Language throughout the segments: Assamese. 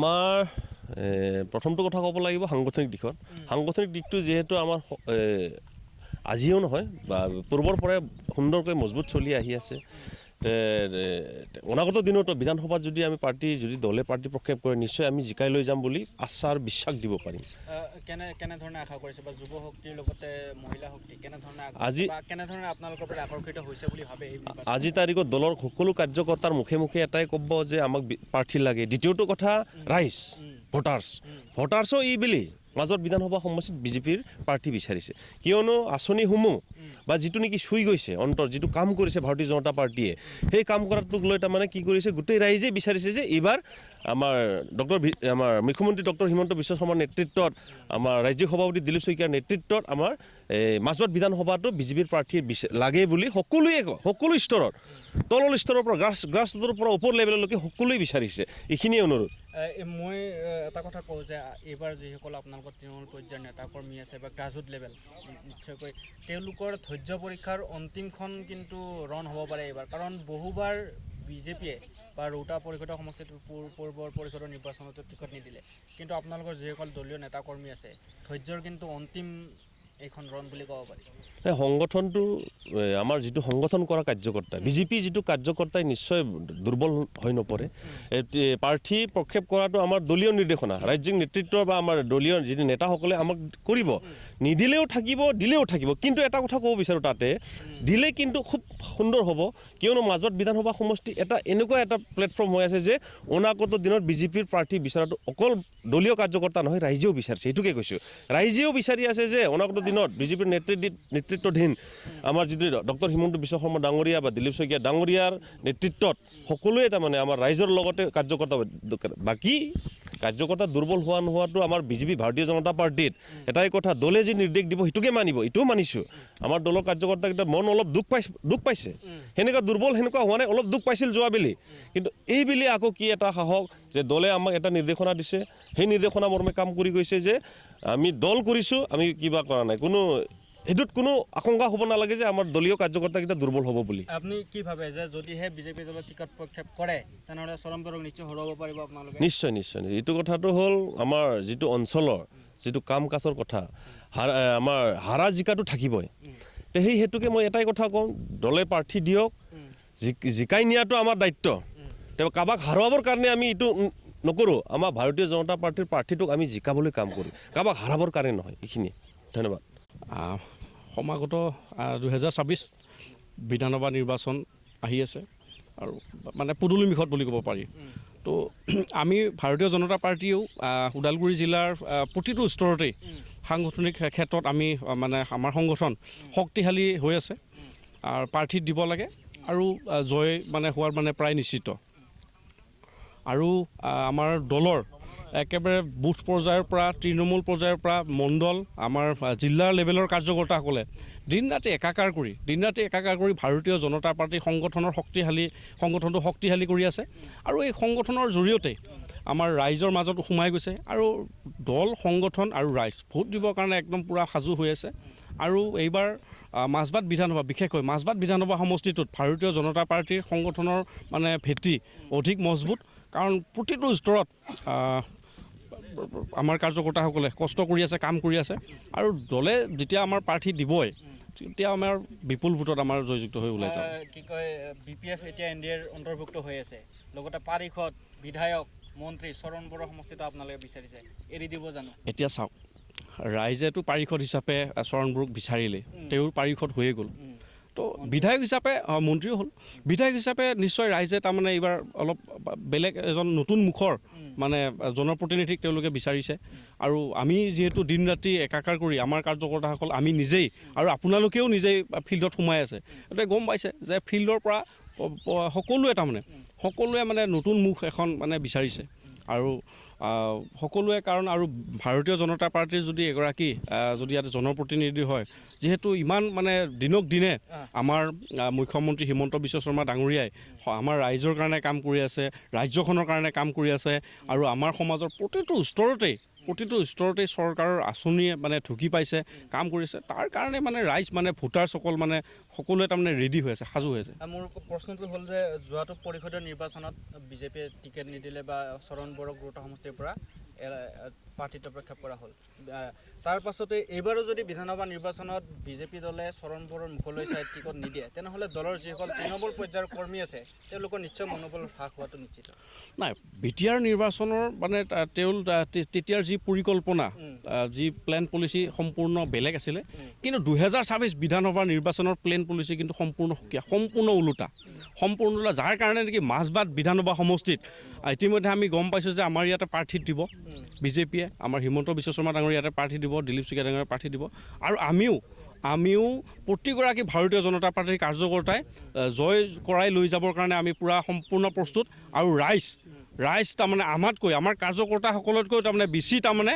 আমাৰ প্ৰথমটো কথা ক'ব লাগিব সাংগঠনিক দিশত। সাংগঠনিক দিশটো যিহেতু আমাৰ আজিও নহয় বা পূৰ্বৰ পৰাই সুন্দৰকৈ মজবুত চলি আহি আছে। অনাগত দিনতো বিধানসভাত যদি আমি যদি দলে পাৰ্টি প্ৰক্ষেপ কৰে নিশ্চয় আমি জিকাই লৈ যাম বুলি আশা আৰু বিশ্বাস দিব পাৰিম। কেনেধৰণে আশা কৰিছে বা যুৱ শক্তিৰ লগতে মহিলা শক্তি কেনেধৰণে আপোনালোকৰ পৰা আকৰ্ষিত হৈছে বুলি ভাবে? আজি তাৰিখত দলৰ সকলো কাৰ্যকৰ্তাৰ মুখে মুখে এটাই ক'ব যে আমাক প্ৰাৰ্থী লাগে। দ্বিতীয়টো কথা ৰাইজ ভোটাৰ্ছো বুলি মাজত বিধানসভা সমষ্টিত বিজেপিৰ প্ৰাৰ্থী বিচাৰিছে, কিয়নো আঁচনিসমূহ বা যিটো নেকি চুই গৈছে অন্তৰ যিটো কাম কৰিছে ভাৰতীয় জনতা পাৰ্টীয়ে, সেই কাম কৰাটোক লৈ তাৰমানে কি কৰিছে গোটেই ৰাইজে বিচাৰিছে যে এইবাৰ আমাৰ মুখ্যমন্ত্ৰী ডক্টৰ হিমন্ত বিশ্ব শৰ্মাৰ নেতৃত্বত, আমাৰ ৰাজ্যিক সভাপতি দিলীপ শইকীয়াৰ নেতৃত্বত আমাৰ মাজবাট বিধানসভাটো বিজেপিৰ প্ৰাৰ্থী লাগে বুলি সকলোৱে সকলো স্তৰৰ তলৰ স্তৰৰ পৰা গ্ৰাছ ৰুটৰ পৰা ওপৰ লেভেললৈকে সকলোৱে বিচাৰিছে। এইখিনিয়ে অনুৰোধ। মই এটা কথা কওঁ যে এইবাৰ যিসকল আপোনালোকৰ তৃণমূল পৰ্যায়ৰ নেতাকৰ্মী আছে বা গ্ৰাছৰুট লেভেল, নিশ্চয়কৈ তেওঁলোকৰ ধৈৰ্য পৰীক্ষাৰ অন্তিমখন কিন্তু ৰণ হ'ব পাৰে এইবাৰ, কাৰণ বহুবাৰ বিজেপিয়ে বা ৰৌতা পৰিষদৰ সমষ্টিত পূৰ্বৰ পৰিষদৰ নিৰ্বাচনত টিকট নিদিলে, কিন্তু আপোনালোকৰ যিসকল দলীয় নেতাকৰ্মী আছে ধৈৰ্যৰ কিন্তু অন্তিম এইখন ৰণ বুলি ক'ব পাৰি। সংগঠনটো আমাৰ যিটো সংগঠন কৰা কাৰ্যকৰ্তা বিজেপি যিটো কাৰ্যকৰ্তাই নিশ্চয় দুৰ্বল হৈ নপৰে। প্ৰাৰ্থী প্ৰক্ষেপ কৰাটো আমাৰ দলীয় নিৰ্দেশনা, ৰাজ্যিক নেতৃত্ব বা আমাৰ দলীয় যিটো নেতাসকলে আমাক কৰিব, নিদিলেও থাকিব দিলেও থাকিব। কিন্তু এটা কথা ক'ব বিচাৰোঁ, তাতে দিলে কিন্তু খুব সুন্দৰ হ'ব, কিয়নো মাজবাট বিধানসভা সমষ্টি এনেকুৱা এটা প্লেটফৰ্ম হৈ আছে যে অনাগত দিনত বিজেপিৰ প্ৰাৰ্থী বিচৰাটো অকল দলীয় কাৰ্যকৰ্তা নহয়, ৰাইজেও বিচাৰিছে। এইটোকে কৈছোঁ, ৰাইজেও বিচাৰি আছে যে অনাগত দিনত বিজেপিৰ নেতৃত্বাধীন আমাৰ যিটো ডক্টৰ হিমন্ত বিশ্ব শৰ্মা ডাঙৰীয়া বা দিলীপ শইকীয়া ডাঙৰীয়াৰ নেতৃত্বত সকলোৱে তাৰমানে আমাৰ ৰাইজৰ লগতে কাৰ্যকৰ্তা, বাকী কাৰ্যকৰ্তা দুৰ্বল হোৱা নোহোৱাটো আমাৰ বিজেপি ভাৰতীয় জনতা পাৰ্টিত এটাই কথা, দলে যি নিৰ্দেশ দিব সেইটোকে মানিব, এইটোও মানিছোঁ। আমাৰ দলৰ কাৰ্যকৰ্তাকেইটা মন অলপ দুখ পাইছে, সেনেকুৱা দুৰ্বল সেনেকুৱা হোৱা নাই, অলপ দুখ পাইছিল যোৱাবেলি, কিন্তু এইবেলি আকৌ কি এটা সাহস যে দলে আমাক এটা নিৰ্দেশনা দিছে, সেই নিৰ্দেশনা মৰ্মে কাম কৰি গৈছে যে আমি দল কৰিছোঁ, আমি কিবা কৰা নাই। সেইটোত কোনো আশংকা হ'ব নালাগে যে আমাৰ দলীয় কাৰ্যকৰ্তাকেইটা দুৰ্বল হ'ব বুলি। আপুনি কি ভাবে যে যদিহে বিজেপি দলে টিকট প্ৰক্ষেপ কৰে তেনেহ'লে চৰমপেৰক নিশ্চয় হৰুৱাব পাৰিব আপোনালোকে? নিশ্চয়। এইটো কথাটো হ'ল আমাৰ যিটো অঞ্চলৰ যিটো কাম কাজৰ কথা, আমাৰ হাৰা জিকাটো থাকিবই। সেই হেতুকে মই এটাই কথা কওঁ, দলে প্ৰাৰ্থী দিয়ক, জিকাই নিয়াটো আমাৰ দায়িত্ব। কাৰোবাক হাৰুৱাবৰ কাৰণে আমি এইটো নকৰোঁ, আমাৰ ভাৰতীয় জনতা পাৰ্টীৰ প্ৰাৰ্থীটোক আমি জিকাবলৈ কাম কৰোঁ, কাৰোবাক হাৰাবৰ কাৰণে নহয়। এইখিনিয়ে, ধন্যবাদ। সমাগত 2026 বিধানসভা নিৰ্বাচন আহি আছে আৰু মানে পদূলি মুখত বুলি ক'ব পাৰি। তো আমি ভাৰতীয় জনতা পাৰ্টীয়েও ওদালগুৰি জিলাৰ প্ৰতিটো স্তৰতেই সাংগঠনিক ক্ষেত্ৰত আমি মানে আমাৰ সংগঠন শক্তিশালী হৈ আছে, আৰু প্ৰাৰ্থী দিব লাগে আৰু জয় মানে হোৱাৰ মানে প্ৰায় নিশ্চিত। আৰু আমাৰ দলৰ একেবাৰে বুথ পৰ্যায়ৰ পৰা তৃণমূল পৰ্যায়ৰ পৰা মণ্ডল আমাৰ জিলাৰ লেভেলৰ কাৰ্যকৰ্তাসকলে দিন ৰাতি একাকাৰ কৰি ভাৰতীয় জনতা পাৰ্টীৰ সংগঠনটো শক্তিশালী কৰি আছে। আৰু এই সংগঠনৰ জৰিয়তে আমাৰ ৰাইজৰ মাজত সোমাই গৈছে, আৰু দল সংগঠন আৰু ৰাইজ ভোট দিবৰ কাৰণে একদম পূৰা সাজু হৈ আছে। আৰু এইবাৰ মাজবাট বিধানসভা, বিশেষকৈ মাজবাট বিধানসভা সমষ্টিটোত ভাৰতীয় জনতা পাৰ্টীৰ সংগঠনৰ মানে ভেটি অধিক মজবুত, কাৰণ প্ৰতিটো স্তৰত আমাৰ কাৰ্যকৰ্তাসকলে কষ্ট কৰি আছে, কাম কৰি আছে। আৰু দলে যেতিয়া আমাৰ প্ৰাৰ্থী দিবই তেতিয়া আমাৰ বিপুল ভোটত আমাৰ জয়যুক্ত হৈ ওলাই যাম। কি কয়, BPF এতিয়া NDAৰ অন্তৰ্ভুক্ত হৈ আছে, লগতে পাৰিষদ, বিধায়ক, মন্ত্ৰী চৰণ বড়ো সমষ্টিটো আপোনালোকে বিচাৰিছে, এৰি দিব জানো? এতিয়া চাওক, ৰাইজেতো পাৰিষদ হিচাপে চৰণ বড়োক বিচাৰিলে, তেওঁৰ পাৰিষদ হৈয়ে গ'ল। তো বিধায়ক হিচাপে মন্ত্ৰীও হ'ল, বিধায়ক হিচাপে নিশ্চয় ৰাইজে তাৰমানে এইবাৰ অলপ বেলেগ এজন নতুন মুখৰ মানে জনপ্ৰতিনিধিক তেওঁলোকে বিচাৰিছে। আৰু আমি যিহেতু দিন ৰাতি একাকাৰ কৰি আমাৰ কাৰ্যকৰ্তাসকল আমি নিজেই, আৰু আপোনালোকেও নিজেই ফিল্ডত সোমাই আছে, এতিয়া গম পাইছে যে ফিল্ডৰ পৰা সকলোৱে মানে নতুন মুখ এখন মানে বিচাৰিছে। আৰু সকলোৱে কাৰণ আৰু ভাৰতীয় জনতা পাৰ্টীৰ যদি এগৰাকী যদি ইয়াতে জনপ্ৰতিনিধি হয়, যিহেতু ইমান মানে দিনক দিনে আমাৰ মুখ্যমন্ত্ৰী হিমন্ত বিশ্ব শৰ্মা ডাঙৰীয়াই আমাৰ ৰাইজৰ কাৰণে কাম কৰি আছে, ৰাজ্যখনৰ কাৰণে কাম কৰি আছে, আৰু আমাৰ সমাজৰ প্ৰতিটো স্তৰতেই প্ৰতিটো স্তৰতে চৰকাৰৰ আঁচনিয়ে মানে ঢুকি পাইছে, কাম কৰিছে। তাৰ কাৰণে মানে ৰাইজ মানে ভোটাৰসকল মানে সকলোৱে তাৰমানে ৰেডি হৈ আছে, সাজু হৈ আছে। মোৰ প্ৰশ্নটো হ'ল যে যোৱাটো পৰিষদীয় নিৰ্বাচনত বিজেপিয়ে টিকেট নিদিলে বা চৰণ বড়োক ৰোহতা সমষ্টিৰ পৰা প্ৰাৰ্থিত্ব প্ৰক্ষেপ কৰা হ'ল। তাৰ পাছতে এইবাৰো যদি বিধানসভা নিৰ্বাচনত বিজেপি দলে চৰণ বড়োৰ মুখলৈ চাই টিকট নিদিয়ে, তেনেহ'লে দলৰ যিসকল তৃণমূল পৰ্যায়ৰ কৰ্মী আছে তেওঁলোকৰ নিশ্চয় মনোবল হ্ৰাস হোৱাটো নিশ্চিত। নাই, বিটিআৰ নিৰ্বাচনৰ মানে তেতিয়াৰ যি পৰিকল্পনা, যি প্লেন পলিচি সম্পূৰ্ণ বেলেগ আছিলে। কিন্তু 2026 বিধানসভা নিৰ্বাচনৰ প্লেন পলিচি কিন্তু সম্পূৰ্ণ ওলোটা, যাৰ কাৰণে নেকি মাজবাট বিধানসভা সমষ্টিত ইতিমধ্যে আমি গম পাইছোঁ যে আমাৰ ইয়াতে প্ৰাৰ্থী দিব বিজেপিয়ে, আমাৰ হিমন্ত বিশ্ব শৰ্মা ডাঙৰ ইয়াতে প্ৰাৰ্থী দিব, দিলীপ শইকীয়া ডাঙৰে প্ৰাৰ্থী দিব। আৰু আমিও প্ৰতিগৰাকী ভাৰতীয় জনতা পাৰ্টীৰ কাৰ্যকৰ্তাই জয় কৰাই লৈ যাবৰ কাৰণে আমি পূৰা সম্পূৰ্ণ প্ৰস্তুত। আৰু ৰাইজ তাৰমানে আমাতকৈ, আমাৰ কাৰ্যকৰ্তাসকলতকৈ তাৰমানে বেছি তাৰমানে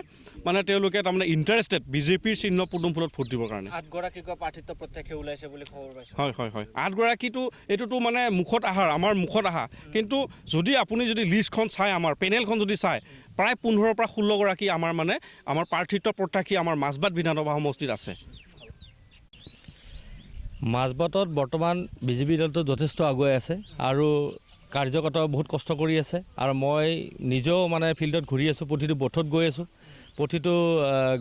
তেওঁলোকে তাৰমানে ইণ্টাৰেষ্টেড বিজেপিৰ চিহ্ন পদুম ফুলত ভোট দিবৰ কাৰণে। 8গৰাকীকৈ প্ৰাৰ্থিত্ব প্ৰত্যাশী ওলাইছে বুলি খবৰ পাইছোঁ। হয় 8গৰাকীটো এইটোতো মানে মুখত আহা। কিন্তু আপুনি যদি লিষ্টখন চাই, আমাৰ পেনেলখন যদি চাই, প্ৰায় 15 পৰা 16গৰাকী আমাৰ প্ৰাৰ্থিত্ব প্ৰত্যাশী আমাৰ মাজবাট বিধানসভা সমষ্টিত আছে। মাজবাটত বৰ্তমান বিজেপি দলটো যথেষ্ট আগুৱাই আছে আৰু কাৰ্যকৰ্তাও বহুত কষ্ট কৰি আছে। আৰু মই নিজেও মানে ফিল্ডত ঘূৰি আছোঁ, প্ৰতিটো বুথত গৈ আছোঁ, প্ৰতিটো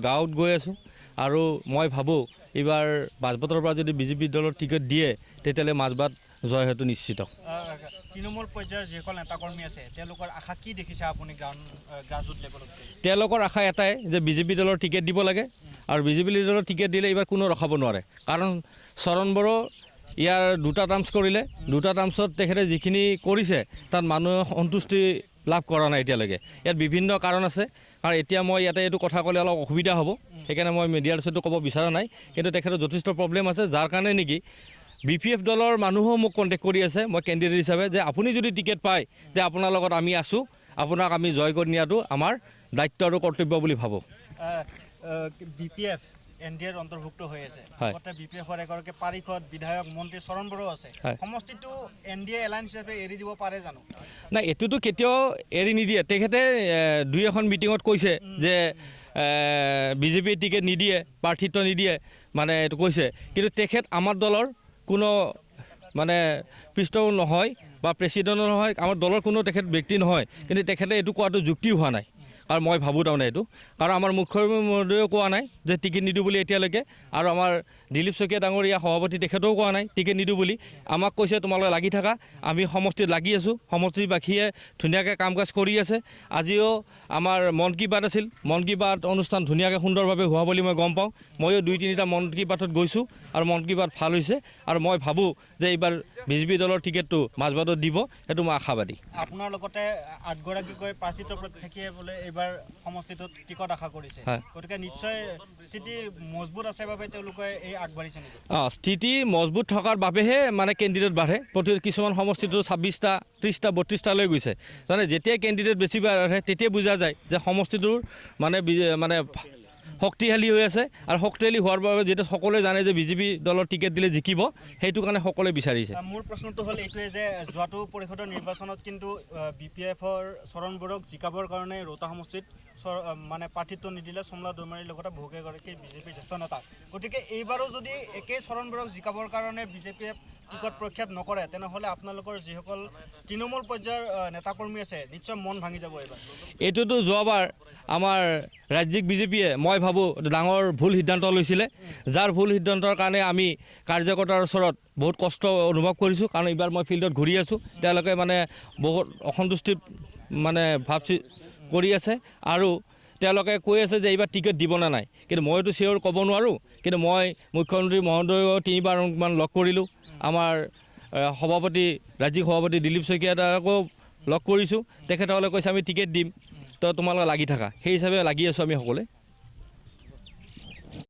গাঁৱত গৈ আছোঁ। আৰু মই ভাবোঁ এইবাৰ মাজবাটৰ পৰা যদি বিজেপি দলৰ টিকেট দিয়ে তেতিয়াহ'লে মাজবাট জয় হয়তো নিশ্চিত। তৃণমূল পৰ্যায়ৰ যিসকল নেতাকৰ্মী আছে তেওঁলোকৰ আশা কি দেখিছে আপুনি গ্ৰাছৰুট লেভেলত? তেওঁলোকৰ আশা এটাই যে বিজেপি দলৰ টিকেট দিব লাগে। আৰু বিজেপি দলৰ টিকেট দিলে এইবাৰ কোনো ৰখাব নোৱাৰে। কাৰণ চৰণ বড়ো ইয়াৰ 2টা টাৰ্মছ কৰিলে, 2টা টাৰ্মছত তেখেতে যিখিনি কৰিছে তাত মানুহে সন্তুষ্টি লাভ কৰা নাই এতিয়ালৈকে। ইয়াত বিভিন্ন কাৰণ আছে। আৰু এতিয়া মই ইয়াতে এইটো কথা ক'লে অলপ অসুবিধা হ'ব, সেইকাৰণে মই মিডিয়াৰ ওচৰতো ক'ব বিচৰা নাই। কিন্তু তেখেতৰ যথেষ্ট প্ৰব্লেম আছে, যাৰ কাৰণে নেকি BPF দলৰ মানুহো মোক কণ্টেক্ট কৰি আছে, মই কেণ্ডিডেট হিচাপে, যে আপুনি যদি টিকেট পায় তে আপোনাৰ লগত আমি আছোঁ, আপোনাক আমি জয় কৰি নিয়াটো আমাৰ দায়িত্ব আৰু কৰ্তব্য বুলি ভাবোঁ। BPF NDAৰ অন্তৰ্ভুক্ত হৈ আছে। BPFৰ এগৰাকী পাৰিষদ, বিধায়ক, মন্ত্ৰী চৰণ বড়ো আছে। সমষ্টিটো NDA এলায়েন্স হিচাপে এৰি দিব পাৰে জানো? নাই, এইটোতো কেতিয়াও এৰি নিদিয়ে। তেখেতে 2-এখন মিটিঙত কৈছে যে বিজেপি টিকেট নিদিয়ে, প্ৰাৰ্থিত্ব নিদিয়ে, মানে এইটো কৈছে। কিন্তু তেখেত আমাৰ দলৰ কোনো মানে পৃষ্ঠপোষক নহয় বা প্ৰেচিডেণ্টো নহয়, আমাৰ দলৰ কোনো তেখেত ব্যক্তি নহয়। কিন্তু তেখেতে এইটো কোৱাটো যুক্তি হোৱা নাই। আৰু মই ভাবোঁ তাৰমানে এইটো, কাৰণ আমাৰ মুখ্যমন্ত্ৰী মহোদয়েও কোৱা নাই যে টিকেট নিদিওঁ বুলি এতিয়ালৈকে। আৰু আমাৰ দিলীপ শইকীয়া ডাঙৰীয়া সভাপতি তেখেতেও কোৱা নাই টিকেট নিদিওঁ বুলি। আমাক কৈছে তোমালোকে লাগি থাকা, আমি সমষ্টিত লাগি আছোঁ। সমষ্টিবাসীয়ে ধুনীয়াকৈ কাম কাজ কৰি আছে। আজিও আমাৰ মন কী বাত আছিল, মন কী বাত অনুষ্ঠান ধুনীয়াকৈ সুন্দৰভাৱে হোৱা বুলি মই গম পাওঁ। ময়ো 2-3টা মন কী বাতত গৈছোঁ আৰু মন কী বাত ভাল হৈছে। আৰু মই ভাবোঁ যে এইবাৰ বিজেপি দলৰ টিকেটটো মাজবাটত দিব, সেইটো মই আশাবাদী। আপোনাৰ লগতে 8গৰাকীকৈ প্ৰাৰ্থিত্ব প্ৰত্যাশীয়ে বোলে এইবাৰ সমষ্টিটোত টিকট আশা কৰিছে, গতিকে নিশ্চয় স্থিতি মজবুত আছে বাবে তেওঁলোকে এই আগবাঢ়িছে নেকি? স্থিতি মজবুত থকাৰ বাবেহে মানে কেণ্ডিডেট বাঢ়ে। কিছুমান সমষ্টিটো 26টা, 30টা, 32টালৈ গৈছে। মানে যেতিয়াই কেণ্ডিডেট বেছি বাঢ়ে তেতিয়াই বুজা যায় যে সমষ্টিটোৰ মানে শক্তিশালী হৈ আছে। আৰু শক্তিশালী হোৱাৰ বাবে যেতিয়া সকলোৱে জানে যে বিজেপি দলৰ টিকেট দিলে জিকিব, সেইটো কাৰণে সকলোৱে বিচাৰিছে। মোৰ প্ৰশ্নটো হ'ল এইটোৱে যে যোৱাটো পৰিষদৰ নিৰ্বাচনত কিন্তু BPFৰ চৰণ বড়োক জিকাবৰ কাৰণে ৰোহতা সমষ্টিত মানে প্ৰাৰ্থিত্ব নিদিলে চমলা দৈমাৰীৰ লগতে বহুকেইগৰাকী বিজেপিৰ জ্যেষ্ঠ নেতা। গতিকে এইবাৰো যদি একেই চৰণ বড়োক জিকাবৰ কাৰণে বিজেপিয়ে টিকট প্ৰক্ষেপ নকৰে, তেনেহ'লে আপোনালোকৰ যিসকল তৃণমূল পৰ্যায়ৰ নেতাকৰ্মী আছে নিশ্চয় মন ভাঙি যাব এইবাৰ। এইটোতো যোৱাবাৰ আমাৰ ৰাজ্যিক বিজেপিয়ে মই ভাবোঁ ডাঙৰ ভুল সিদ্ধান্ত লৈছিলে, যাৰ ভুল সিদ্ধান্তৰ কাৰণে আমি কাৰ্যকৰ্তাৰ ওচৰত বহুত কষ্ট অনুভৱ কৰিছোঁ। কাৰণ এইবাৰ মই ফিল্ডত ঘূৰি আছোঁ, তেওঁলোকে মানে বহুত অসন্তুষ্টি মানে ভাৱ কৰি আছে। আৰু তেওঁলোকে কৈ আছে যে এইবাৰ টিকেট দিব নে নাই। কিন্তু মইতো চিয়ৰ ক'ব নোৱাৰোঁ। কিন্তু মই মুখ্যমন্ত্ৰী মহোদয়ক 3বাৰমান লগ কৰিলোঁ, আমাৰ সভাপতি, ৰাজ্যিক সভাপতি দিলীপ শইকীয়া ডাঙৰীয়াকো লগ কৰিছোঁ। তেখেতসকলে কৈছে আমি টিকেট দিম, তো তোমালোকে লাগি থাকা। সেই হিচাপে লাগি আছোঁ আমি সকলোৱে।